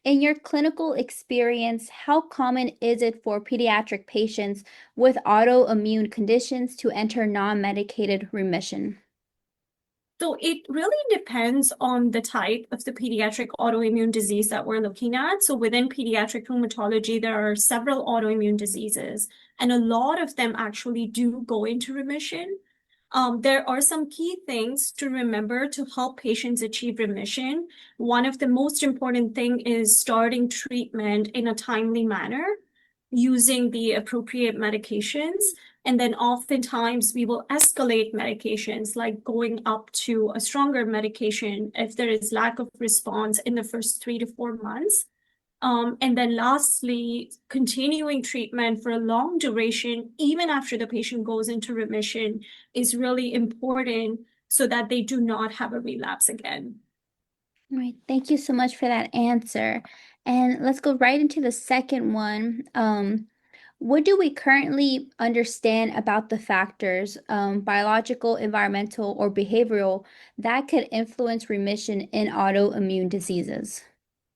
In your clinical experience, how common is it for pediatric patients with autoimmune conditions to enter non-medicated remission? So it really depends on the type of the pediatric autoimmune disease that we're looking at. So within pediatric rheumatology, there are several autoimmune diseases, and a lot of them actually do go into remission. There are some key things to remember to help patients achieve remission. One of the most important thing is starting treatment in a timely manner, using the appropriate medications. And then oftentimes we will escalate medications, like going up to a stronger medication if there is lack of response in the first 3 to 4 months. And then lastly, continuing treatment for a long duration, even after the patient goes into remission, is really important so that they do not have a relapse again. All right, thank you so much for that answer. And let's go right into the second one. What do we currently understand about the factors, biological, environmental, or behavioral, that could influence remission in autoimmune diseases?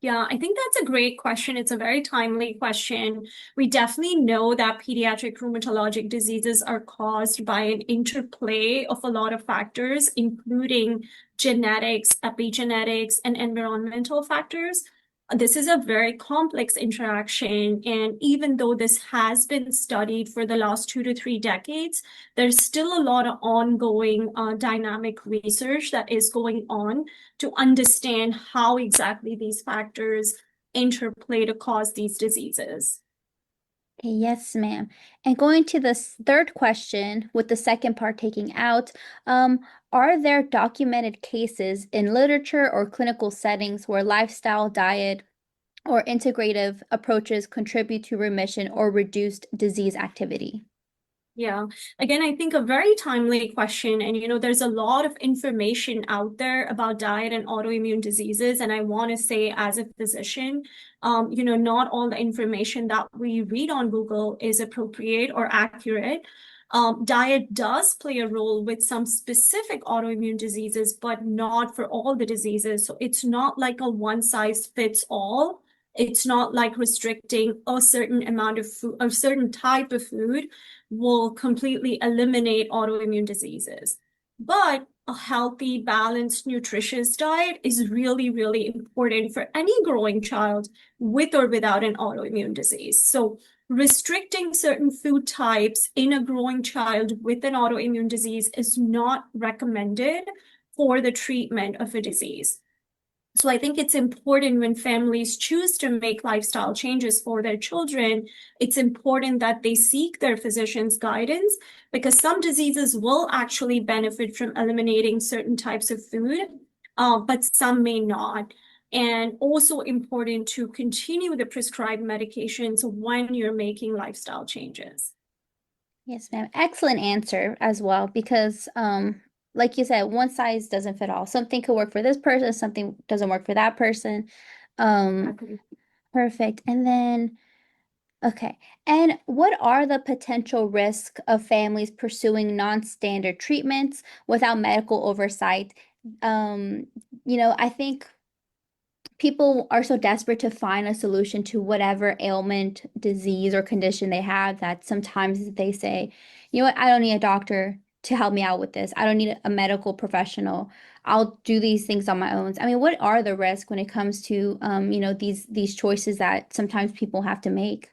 Yeah, I think that's a great question. It's a very timely question. We definitely know that pediatric rheumatologic diseases are caused by an interplay of a lot of factors, including genetics, epigenetics, and environmental factors. This is a very complex interaction, and even though this has been studied for the last 2 to 3 decades, there's still a lot of ongoing dynamic research that is going on to understand how exactly these factors interplay to cause these diseases. Okay, yes, ma'am. And going to the third question, with the second part taking out, are there documented cases in literature or clinical settings where lifestyle, diet, or integrative approaches contribute to remission or reduced disease activity? Yeah. Again, I think a very timely question. And, there's a lot of information out there about diet and autoimmune diseases. And I want to say, as a physician, not all the information that we read on Google is appropriate or accurate. Diet does play a role with some specific autoimmune diseases, but not for all the diseases. So it's not like a one size fits all. It's not like restricting a certain amount of food, a certain type of food will completely eliminate autoimmune diseases. But a healthy, balanced, nutritious diet is really, really important for any growing child with or without an autoimmune disease. So restricting certain food types in a growing child with an autoimmune disease is not recommended for the treatment of a disease. So I think it's important when families choose to make lifestyle changes for their children, it's important that they seek their physician's guidance, because some diseases will actually benefit from eliminating certain types of food, but some may not. And also important to continue the prescribed medications when you're making lifestyle changes. Yes, ma'am. Excellent answer as well, because like you said, one size doesn't fit all. Something could work for this person, something doesn't work for that person. Um, Exactly. Perfect. And then okay. And what are the potential risks of families pursuing non-standard treatments without medical oversight? Um, I think people are so desperate to find a solution to whatever ailment, disease, or condition they have that sometimes they say, you know what, I don't need a doctor to help me out with this. I don't need a medical professional. I'll do these things on my own. I mean, what are the risks when it comes to these choices that sometimes people have to make?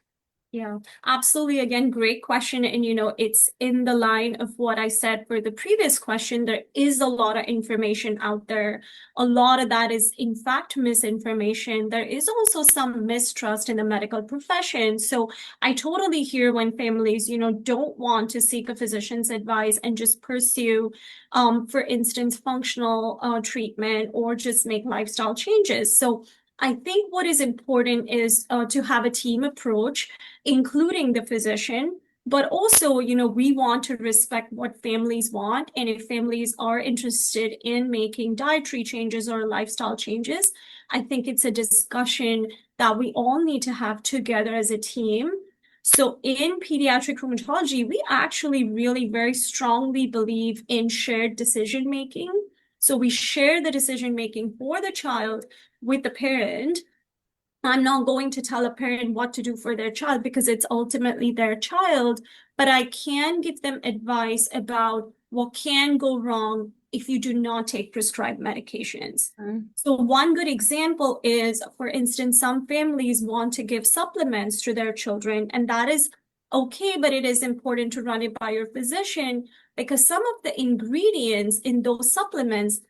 Yeah, absolutely. Again, great question. And, it's in the line of what I said for the previous question. There is a lot of information out there. A lot of that is, in fact, misinformation. There is also some mistrust in the medical profession. So I totally hear when families, don't want to seek a physician's advice and just pursue, for instance, functional treatment or just make lifestyle changes. So I think what is important is to have a team approach, including the physician. But also, we want to respect what families want. And if families are interested in making dietary changes or lifestyle changes, I think it's a discussion that we all need to have together as a team. So in pediatric rheumatology, we actually really very strongly believe in shared decision making. So we share the decision making for the child with the parent, I'm not going to tell a parent what to do for their child because it's ultimately their child, but I can give them advice about what can go wrong if you do not take prescribed medications. Mm. So one good example is, for instance, some families want to give supplements to their children, and that is okay, but it is important to run it by your physician because some of the ingredients in those supplements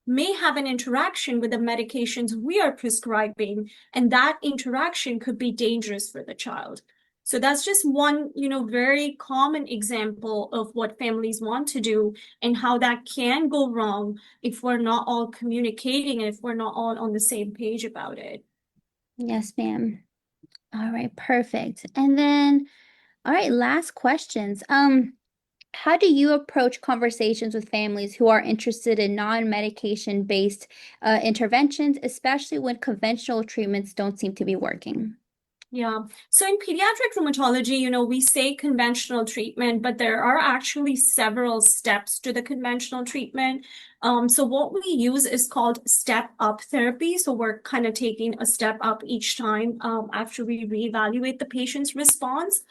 may have an interaction with the medications we are prescribing, and that interaction could be dangerous for the child. So that's just one, very common example of what families want to do and how that can go wrong if we're not all communicating and if we're not all on the same page about it. Yes, ma'am. All right, perfect. And then, all right, last questions. How do you approach conversations with families who are interested in non-medication based interventions, especially when conventional treatments don't seem to be working? Yeah. So in pediatric rheumatology, we say conventional treatment, but there are actually several steps to the conventional treatment. So what we use is called step up therapy. So we're kind of taking a step up each time after we reevaluate the patient's response.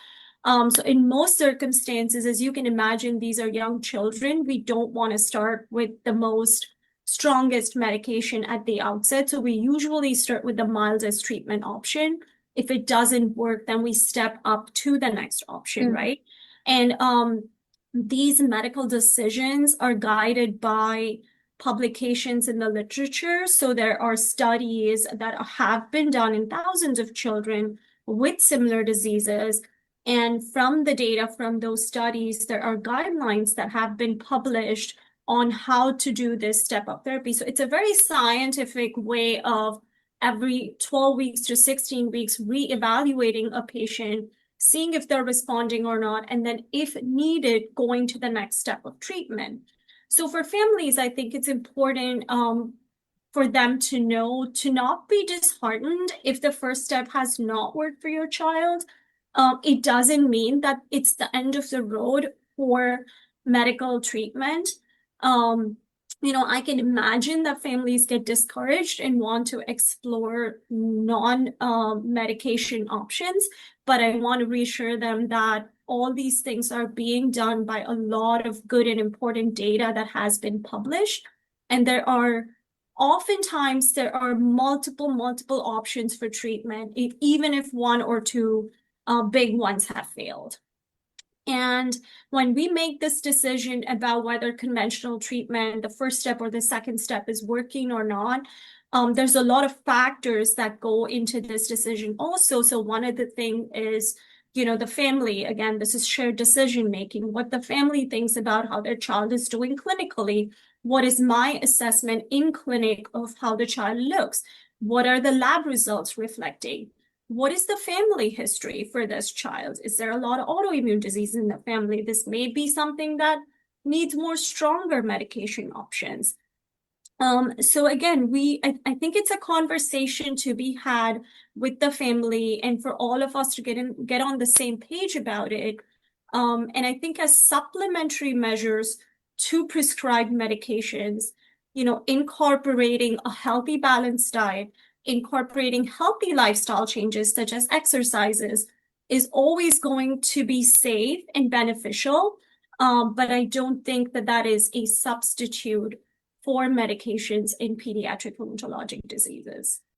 So in most circumstances, as you can imagine, these are young children. We don't want to start with the most strongest medication at the outset. So we usually start with the mildest treatment option. If it doesn't work, then we step up to the next option, Mm. right? And these medical decisions are guided by publications in the literature. So there are studies that have been done in thousands of children with similar diseases. And from the data from those studies, there are guidelines that have been published on how to do this step-up therapy. So it's a very scientific way of every 12 weeks to 16 weeks, reevaluating a patient, seeing if they're responding or not, and then if needed, going to the next step of treatment. So for families, I think it's important for them to know to not be disheartened if the first step has not worked for your child. It doesn't mean that it's the end of the road for medical treatment. Um, I can imagine that families get discouraged and want to explore non-medication options, but I want to reassure them that all these things are being done by a lot of good and important data that has been published. And oftentimes there are multiple options for treatment, even if one or two big ones have failed. And when we make this decision about whether conventional treatment, the first step or the second step, is working or not, there's a lot of factors that go into this decision also. So one of the things is, the family, again, this is shared decision making, what the family thinks about how their child is doing clinically. What is my assessment in clinic of how the child looks? What are the lab results reflecting? What is the family history for this child? Is there a lot of autoimmune disease in the family? This may be something that needs more stronger medication options. So again, I think it's a conversation to be had with the family and for all of us to get on the same page about it. And I think as supplementary measures to prescribed medications, incorporating a healthy, balanced diet, incorporating healthy lifestyle changes such as exercises is always going to be safe and beneficial. But I don't think that that is a substitute for medications in pediatric rheumatologic diseases.